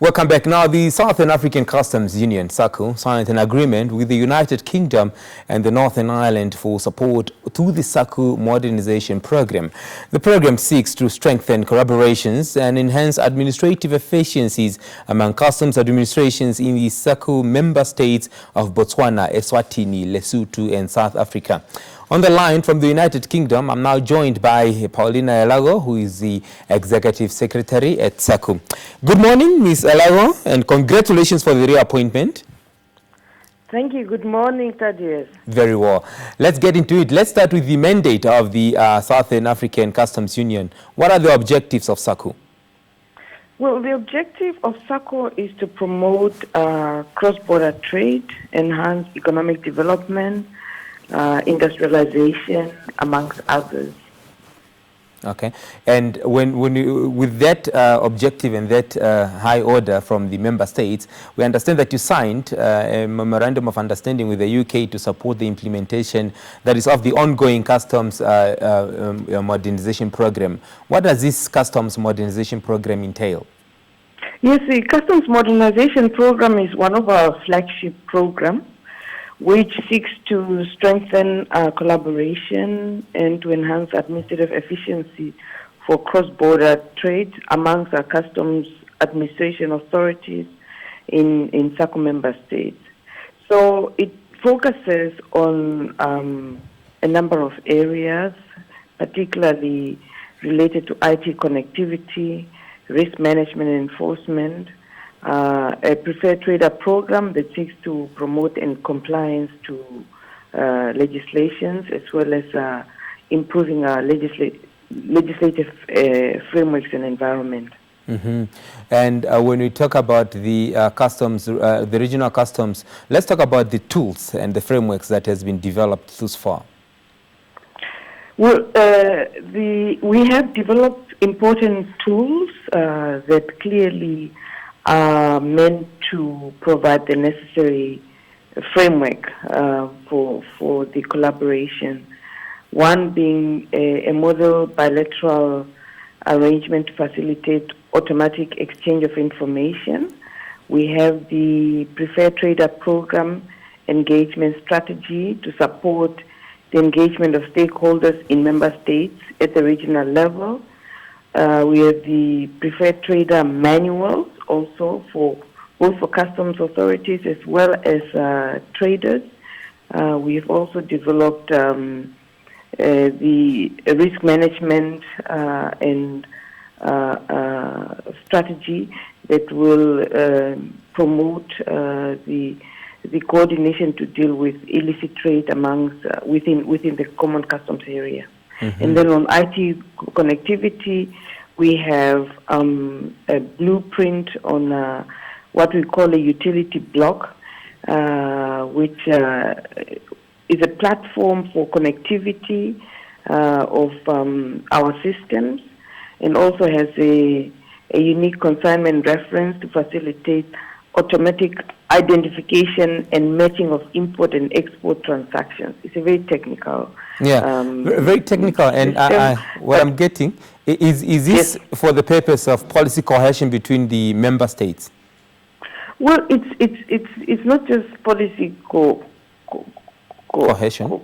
Welcome back. Now, the Southern African Customs Union, SACU, signed an agreement with the United Kingdom and the Northern Ireland for support to the SACU modernization program. The program seeks to strengthen collaborations and enhance administrative efficiencies among customs administrations in the SACU member states of Botswana, Eswatini, Lesotho, and South Africa. On the line from the United Kingdom, I'm now joined by Paulina Elago, who is the Executive Secretary at SACU. Good morning, Ms. Elago, and congratulations for the reappointment. Thank you. Good morning, Thaddeus. Very well. Let's get into it. Let's start with the mandate of the Southern African Customs Union. What are the objectives of SACU? Well, the objective of SACU is to promote cross-border trade, enhance economic development, industrialization, amongst others. Okay, and when you, with that objective and that high order from the member states, we understand that you signed a memorandum of understanding with the UK to support the implementation that is of the ongoing customs modernization program. What does this customs modernization program entail? Yes, the customs modernization program is one of our flagship programs, which seeks to strengthen collaboration and to enhance administrative efficiency for cross-border trade amongst our customs administration authorities in SACU member states. So it focuses on a number of areas, particularly related to IT connectivity, risk management and enforcement, a preferred trader program that seeks to promote and compliance to legislations, as well as improving our legislative frameworks and environment. Mm-hmm. And when we talk about the customs, the regional customs, let's talk about the tools and the frameworks that has been developed thus far. Well, we have developed important tools that clearly are meant to provide the necessary framework for the collaboration. One being a model bilateral arrangement to facilitate automatic exchange of information. We have the preferred trader program engagement strategy to support the engagement of stakeholders in member states at the regional level. We have the preferred trader manuals also for both for customs authorities as well as traders. We have also developed the risk management and strategy that will promote the coordination to deal with illicit trade amongst within the common customs area. Mm-hmm. And then on IT connectivity, we have a blueprint on what we call a utility block, which is a platform for connectivity of our systems, and also has a unique consignment reference to facilitate automatic identification and matching of import and export transactions. It's a very technical. Yeah, very technical. And what I'm getting is this yes. for the purpose of policy cohesion between the member states? Well, it's not just policy cohesion,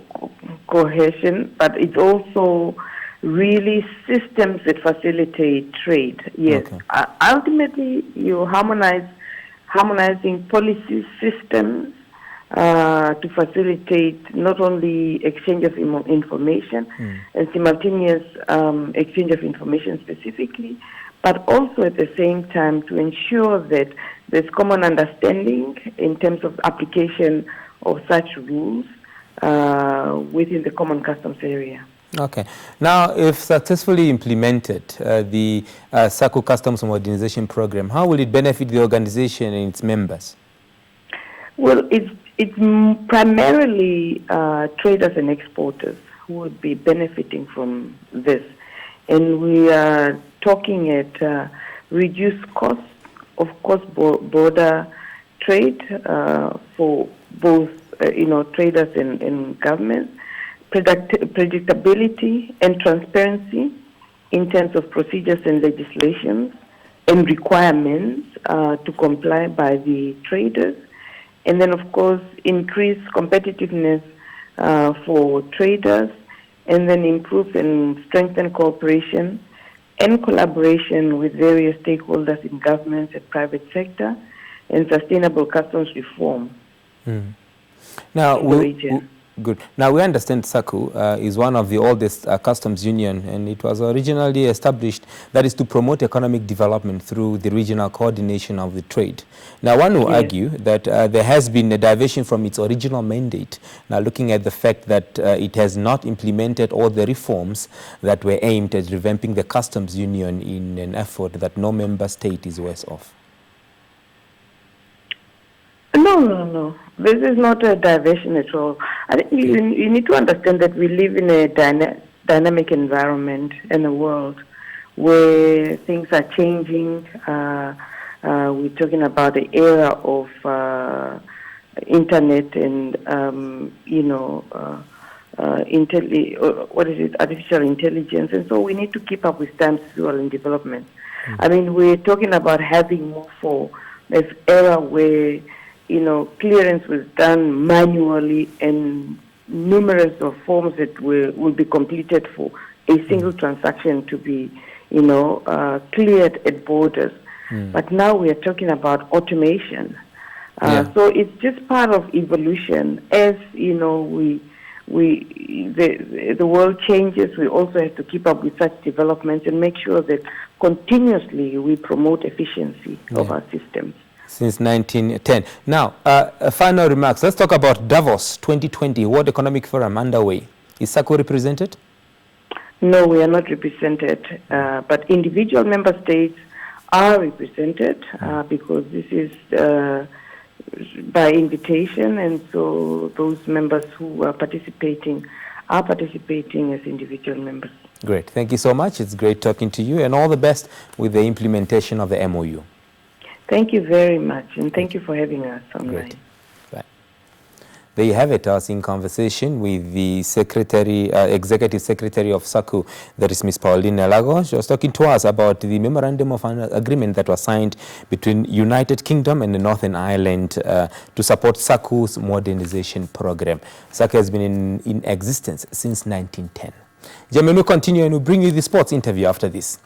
but it's also really systems that facilitate trade. Yes, okay. Ultimately, you harmonizing policy systems to facilitate not only exchange of information and simultaneous exchange of information specifically, but also at the same time to ensure that there's common understanding in terms of application of such rules within the common customs area. Okay. Now, if successfully implemented, the SACU Customs Modernization Program, how will it benefit the organization and its members? Well, it's primarily traders and exporters who would be benefiting from this. And we are talking at reduced costs of cross-border trade for both traders and governments, predictability and transparency in terms of procedures and legislations, and requirements to comply by the traders, and then of course increase competitiveness for traders, and then improve and strengthen cooperation and collaboration with various stakeholders in government and private sector, and sustainable customs reform. Now, good. Now, we understand SACU is one of the oldest customs union, and it was originally established, that is, to promote economic development through the regional coordination of the trade. Now, one will argue that there has been a diversion from its original mandate, now looking at the fact that it has not implemented all the reforms that were aimed at revamping the customs union in an effort that no member state is worse off. No. This is not a diversion at all. I think you need to understand that we live in a dynamic environment in a world where things are changing. We're talking about the era of internet and artificial intelligence, and so we need to keep up with times as well in development. I mean, we're talking about having more for this era where clearance was done manually, and numerous of forms that will be completed for a single transaction to be, cleared at borders. But now we are talking about automation. So it's just part of evolution. As the world changes, we also have to keep up with such developments and make sure that continuously we promote efficiency of our systems. Since 1910. Now, final remarks. Let's talk about Davos 2020, World Economic Forum underway. Is SACU represented? No, we are not represented, but individual member states are represented because this is by invitation, and so those members who are participating as individual members. Great. Thank you so much. It's great talking to you, and all the best with the implementation of the MoU. Thank you very much, and thank you for having us online. Great. Bye. There you have it, us in conversation with the Executive Secretary of SACU, that is Ms. Pauline Elago. She was talking to us about the memorandum of agreement that was signed between United Kingdom and the Northern Ireland to support SACU's modernization program. SACU has been in existence since 1910. Jeremy, we'll continue and we'll bring you the sports interview after this.